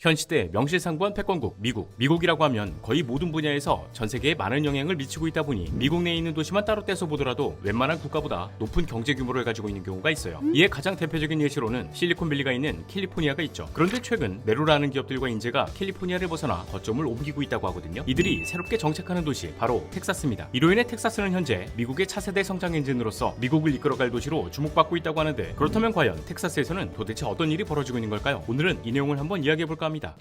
현 시대 명실상부한 패권국 미국이라고 하면 거의 모든 분야에서 전 세계에 많은 영향을 미치고 있다 보니 미국 내에 있는 도시만 따로 떼서 보더라도 웬만한 국가보다 높은 경제 규모를 가지고 있는 경우가 있어요. 이에 가장 대표적인 예시로는 실리콘밸리가 있는 캘리포니아가 있죠. 그런데 최근 메로라는 기업들과 인재가 캘리포니아를 벗어나 거점을 옮기고 있다고 하거든요. 이들이 새롭게 정착하는 도시 바로 텍사스입니다. 이로 인해 텍사스는 현재 미국의 차세대 성장 엔진으로서 미국을 이끌어갈 도시로 주목받고 있다고 하는데, 그렇다면 과연 텍사스에서는 도대체 어떤 일이 벌어지고 있는 걸까요? 오늘은 이 내용을 한번 이야기해볼까 합니다.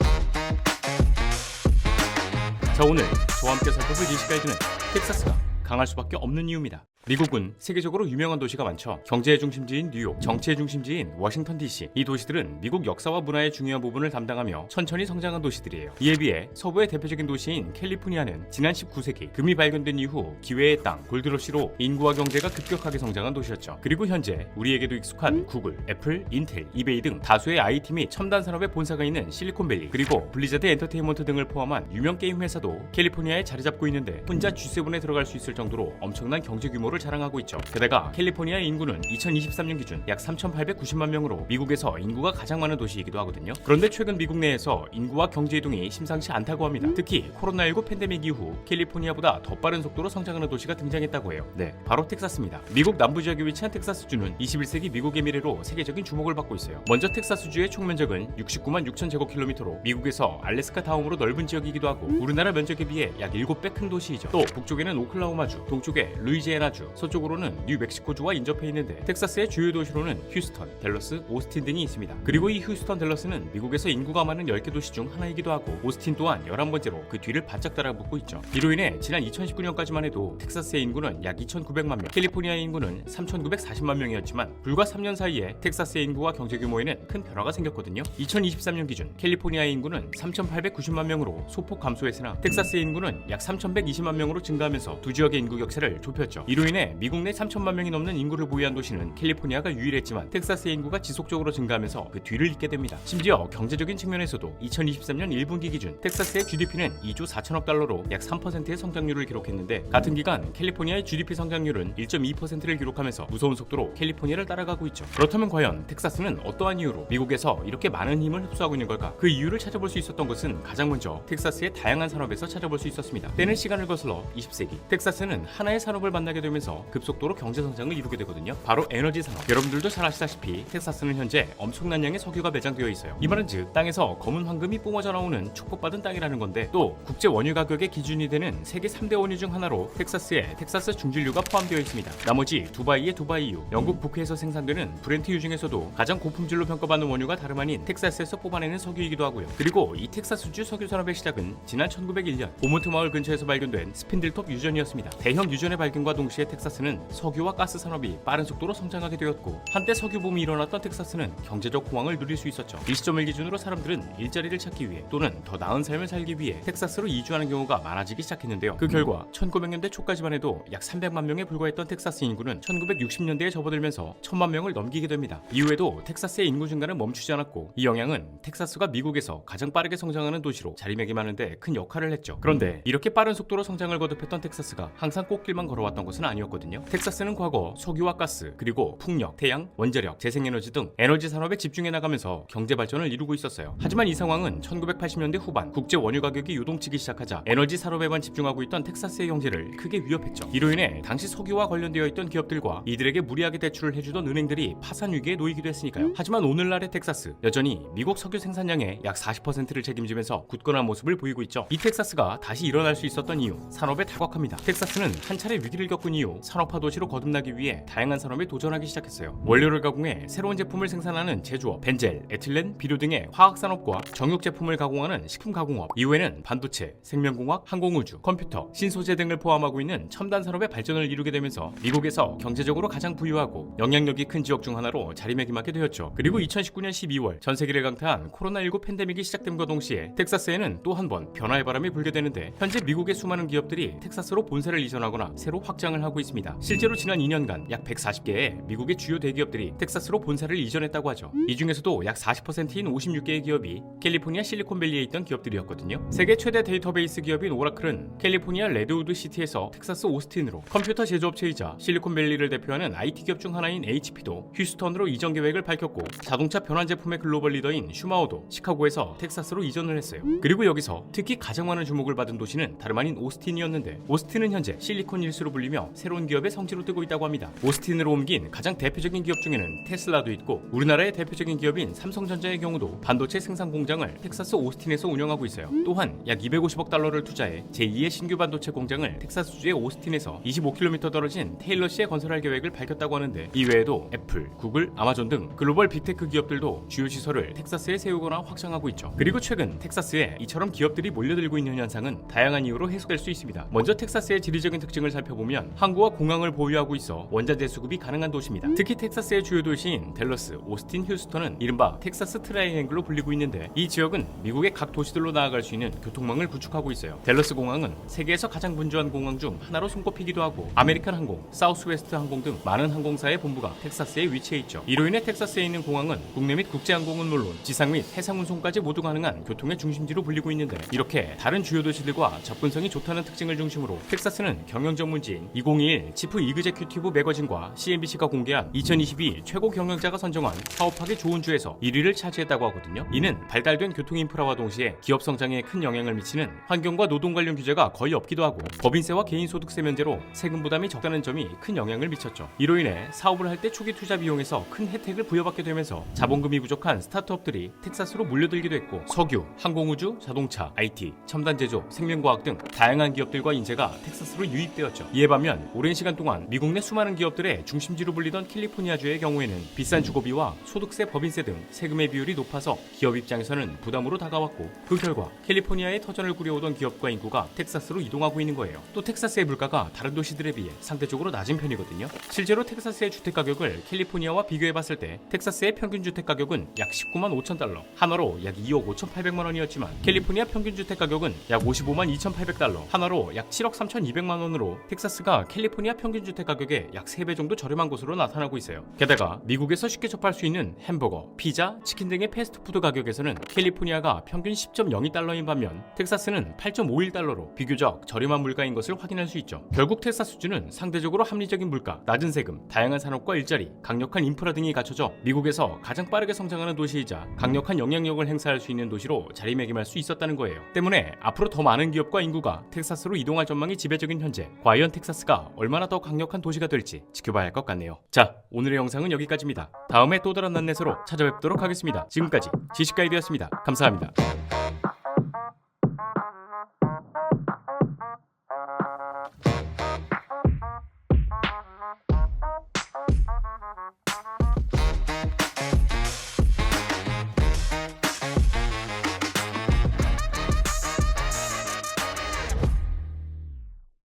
자, 오늘 저와 함께 살펴볼 예시 가이드는 텍사스가 강할 수밖에 없는 이유입니다. 미국은 세계적으로 유명한 도시가 많죠. 경제의 중심지인 뉴욕, 정치의 중심지인 워싱턴 DC. 이 도시들은 미국 역사와 문화의 중요한 부분을 담당하며 천천히 성장한 도시들이에요. 이에 비해 서부의 대표적인 도시인 캘리포니아는 지난 19세기 금이 발견된 이후 기회의 땅, 골드러시로 인구와 경제가 급격하게 성장한 도시였죠. 그리고 현재 우리에게도 익숙한 구글, 애플, 인텔, 이베이 등 다수의 IT 및 첨단 산업의 본사가 있는 실리콘밸리, 그리고 블리자드 엔터테인먼트 등을 포함한 유명 게임 회사도 캘리포니아에 자리 잡고 있는데, 혼자 G7에 들어갈 수 있을 정도로 엄청난 경제 규모를 자랑하고 있죠. 게다가 캘리포니아의 인구는 2023년 기준 약 3,890만 명으로 미국에서 인구가 가장 많은 도시이기도 하거든요. 그런데 최근 미국 내에서 인구와 경제 이동이 심상치 않다고 합니다. 특히 코로나19 팬데믹 이후 캘리포니아보다 더 빠른 속도로 성장하는 도시가 등장했다고 해요. 네, 바로 텍사스입니다. 미국 남부 지역에 위치한 텍사스주는 21세기 미국의 미래로 세계적인 주목을 받고 있어요. 먼저 텍사스주의 총 면적은 69만 6천 제곱킬로미터로 미국에서 알래스카 다음으로 넓은 지역이기도 하고 우리나라 면적에 비해 약 7배 큰 도시이죠. 또 북쪽에는 오클라호마주, 동쪽에 루이지애나주, 서쪽으로는 뉴멕시코주와 인접해 있는데, 텍사스의 주요 도시로는 휴스턴, 댈러스, 오스틴 등이 있습니다. 그리고 이 휴스턴, 댈러스는 미국에서 인구가 많은 10개 도시 중 하나이기도 하고, 오스틴 또한 11번째로 그 뒤를 바짝 따라붙고 있죠. 이로 인해 지난 2019년까지만 해도 텍사스의 인구는 약 2,900만 명, 캘리포니아의 인구는 3,940만 명이었지만 불과 3년 사이에 텍사스의 인구와 경제 규모에는 큰 변화가 생겼거든요. 2023년 기준 캘리포니아의 인구는 3,890만 명으로 소폭 감소했으나 텍사스의 인구는 약 3,120만 명으로 증가하면서 두 지역의 인구 격차를 좁혔죠. 이로 인해 미국 내 3천만 명이 넘는 인구를 보유한 도시는 캘리포니아가 유일했지만, 텍사스의 인구가 지속적으로 증가하면서 그 뒤를 잇게 됩니다. 심지어 경제적인 측면에서도 2023년 1분기 기준 텍사스의 GDP는 2조 4천억 달러로 약 3%의 성장률을 기록했는데, 같은 기간 캘리포니아의 GDP 성장률은 1.2%를 기록하면서 무서운 속도로 캘리포니아를 따라가고 있죠. 그렇다면 과연 텍사스는 어떠한 이유로 미국에서 이렇게 많은 힘을 흡수하고 있는 걸까? 그 이유를 찾아볼 수 있었던 것은 가장 먼저 텍사스의 다양한 산업에서 찾아볼 수 있었습니다. 때는 시간을 거슬러 20세기, 텍사스는 하나의 산업을 만나게 되면서 급속도로 경제 성장을 이루게 되거든요. 바로 에너지 산업. 여러분들도 잘 아시다시피 텍사스는 현재 엄청난 양의 석유가 매장되어 있어요. 이 말은 즉 땅에서 검은 황금이 뿜어져 나오는 축복받은 땅이라는 건데, 또 국제 원유 가격의 기준이 되는 세계 3대 원유 중 하나로 텍사스에 텍사스 중진류가 포함되어 있습니다. 나머지 두바이의 두바이유, 영국 북해에서 생산되는 브렌트유 중에서도 가장 고품질로 평가받는 원유가 다름 아닌 텍사스에서 뽑아내는 석유이기도 하고요. 그리고 이 텍사스주 석유 산업의 시작은 지난 1901년 오몬트 마을 근처에서 발견된 스핀들톱 유전이었습니다. 대형 유전의 발견과 동시에 텍사스는 석유와 가스 산업이 빠른 속도로 성장하게 되었고, 한때 석유 붐이 일어났던 텍사스는 경제적 호황을 누릴 수 있었죠. 이 시점을 기준으로 사람들은 일자리를 찾기 위해 또는 더 나은 삶을 살기 위해 텍사스로 이주하는 경우가 많아지기 시작했는데요. 그 결과 1900년대 초까지만 해도 약 300만 명에 불과했던 텍사스 인구는 1960년대에 접어들면서 1000만 명을 넘기게 됩니다. 이후에도 텍사스의 인구 증가는 멈추지 않았고, 이 영향은 텍사스가 미국에서 가장 빠르게 성장하는 도시로 자리매김하는데 큰 역할을 했죠. 그런데 이렇게 빠른 속도로 성장을 거듭했던 텍사스가 항상 꽃길만 걸어왔던 것은 아니었거든요. 텍사스는 과거 석유와 가스, 그리고 풍력, 태양, 원자력, 재생에너지 등 에너지 산업에 집중해 나가면서 경제 발전을 이루고 있었어요. 하지만 이 상황은 1980년대 후반 국제 원유 가격이 요동치기 시작하자 에너지 산업에만 집중하고 있던 텍사스의 경제를 크게 위협했죠. 이로 인해 당시 석유와 관련되어 있던 기업들과 이들에게 무리하게 대출을 해주던 은행들이 파산 위기에 놓이기도 했으니까요. 하지만 오늘날의 텍사스, 여전히 미국 석유 생산량의 약 40%를 책임지면서 굳건한 모습을 보이고 있죠. 이 텍사스가 다시 일어날 수 있었던 이유, 산업에 다각화입니다. 텍사스는 한 차례 위기를 겪은 이후 산업화 도시로 거듭나기 위해 다양한 산업에 도전하기 시작했어요. 원료를 가공해 새로운 제품을 생산하는 제조업, 벤젤, 에틸렌, 비료 등의 화학산업과 정육 제품을 가공하는 식품가공업, 이후에는 반도체, 생명공학, 항공우주, 컴퓨터, 신소재 등을 포함하고 있는 첨단 산업의 발전을 이루게 되면서 미국에서 경제적으로 가장 부유하고 영향력이 큰 지역 중 하나로 자리매김하게 되었죠. 그리고 2019년 12월 전 세계를 강타한 코로나19 팬데믹이 시작됨과 동시에 텍사스에는 또 한 번 변화의 바람이 불게 되는데, 현재 미국의 수많은 기업들이 텍사스로 본사를 이전하거나 새로 확장을 하고 하고 있습니다. 실제로 지난 2년간 약 140개의 미국의 주요 대기업들이 텍사스로 본사를 이전했다고 하죠. 이 중에서도 약 40%인 56개의 기업이 캘리포니아 실리콘밸리에 있던 기업들이었거든요. 세계 최대 데이터베이스 기업인 오라클은 캘리포니아 레드우드 시티에서 텍사스 오스틴으로, 컴퓨터 제조업체이자 실리콘밸리를 대표하는 IT 기업 중 하나인 HP도 휴스턴으로 이전 계획을 밝혔고, 자동차 변환 제품의 글로벌 리더인 슈마우도 시카고에서 텍사스로 이전을 했어요. 그리고 여기서 특히 가장 많은 주목을 받은 도시는 다름 아닌 오스틴이었는데, 오스틴은 현재 실리콘 힐스로 불리며 새로운 기업의 성지로 뜨고 있다고 합니다. 오스틴으로 옮긴 가장 대표적인 기업 중에는 테슬라도 있고, 우리나라의 대표적인 기업인 삼성전자의 경우도 반도체 생산 공장을 텍사스 오스틴에서 운영하고 있어요. 또한 약 250억 달러를 투자해 제2의 신규 반도체 공장을 텍사스주의 오스틴에서 25km 떨어진 테일러시에 건설할 계획을 밝혔다고 하는데, 이 외에도 애플, 구글, 아마존 등 글로벌 빅테크 기업들도 주요 시설을 텍사스에 세우거나 확장하고 있죠. 그리고 최근 텍사스에 이처럼 기업들이 몰려들고 있는 현상은 다양한 이유로 해석될 수 있습니다. 먼저 텍사스의 지리적인 특징을 살펴보면 항구와 공항을 보유하고 있어 원자재 수급이 가능한 도시입니다. 특히 텍사스의 주요 도시인 댈러스, 오스틴, 휴스턴은 이른바 텍사스 트라이앵글로 불리고 있는데, 이 지역은 미국의 각 도시들로 나아갈 수 있는 교통망을 구축하고 있어요. 댈러스 공항은 세계에서 가장 분주한 공항 중 하나로 손꼽히기도 하고, 아메리칸 항공, 사우스웨스트 항공 등 많은 항공사의 본부가 텍사스에 위치해 있죠. 이로 인해 텍사스에 있는 공항은 국내 및 국제 항공은 물론 지상 및 해상 운송까지 모두 가능한 교통의 중심지로 불리고 있는데, 이렇게 다른 주요 도시들과 접근성이 좋다는 특징을 중심으로 텍사스는 경영 전문지인 2021 치프 이그제큐티브 매거진과 CNBC가 공개한 2022 최고 경영자가 선정한 사업하기 좋은 주에서 1위를 차지했다고 하거든요. 이는 발달된 교통 인프라와 동시에 기업 성장에 큰 영향을 미치는 환경과 노동 관련 규제가 거의 없기도 하고, 법인세와 개인소득세 면제로 세금 부담이 적다는 점이 큰 영향을 미쳤죠. 이로 인해 사업을 할 때 초기 투자 비용에서 큰 혜택을 부여받게 되면서 자본금이 부족한 스타트업들이 텍사스로 몰려들기도 했고, 석유, 항공우주, 자동차, IT, 첨단 제조, 생명과학 등 다양한 기업들과 인재가 텍사스로 유입되었죠. 이에 반면 오랜 시간 동안 미국 내 수많은 기업들의 중심지로 불리던 캘리포니아주의 경우에는 비싼 주거비와 소득세, 법인세 등 세금의 비율이 높아서 기업 입장에서는 부담으로 다가왔고, 그 결과 캘리포니아의 터전을 꾸려오던 기업과 인구가 텍사스로 이동하고 있는 거예요. 또 텍사스의 물가가 다른 도시들에 비해 상대적으로 낮은 편이거든요. 실제로 텍사스의 주택 가격을 캘리포니아와 비교해봤을 때 텍사스의 평균 주택 가격은 약 19만 5천 달러, 한화로 약 2억 5,800만 원이었지만 캘리포니아 평균 주택 가격은 약 55만 2,800달러, 한화로 약 7억 3,200만 원으로 텍사스가 캘리포니아 평균 주택 가격의 약 3배 정도 저렴한 곳으로 나타나고 있어요. 게다가 미국에서 쉽게 접할 수 있는 햄버거, 피자, 치킨 등의 패스트푸드 가격에서는 캘리포니아가 평균 10.02달러인 반면 텍사스는 8.51달러로 비교적 저렴한 물가인 것을 확인할 수 있죠. 결국 텍사스주는 상대적으로 합리적인 물가, 낮은 세금, 다양한 산업과 일자리, 강력한 인프라 등이 갖춰져 미국에서 가장 빠르게 성장하는 도시이자 강력한 영향력을 행사할 수 있는 도시로 자리매김할 수 있었다는 거예요. 때문에 앞으로 더 많은 기업과 인구가 텍사스로 이동할 전망이 지배적인 현재, 과연 텍사스가 얼마나 더 강력한 도시가 될지 지켜봐야 할 것 같네요. 자, 오늘의 영상은 여기까지입니다. 다음에 또 다른 안내서로 찾아뵙도록 하겠습니다. 지금까지 지식가이드였습니다. 감사합니다.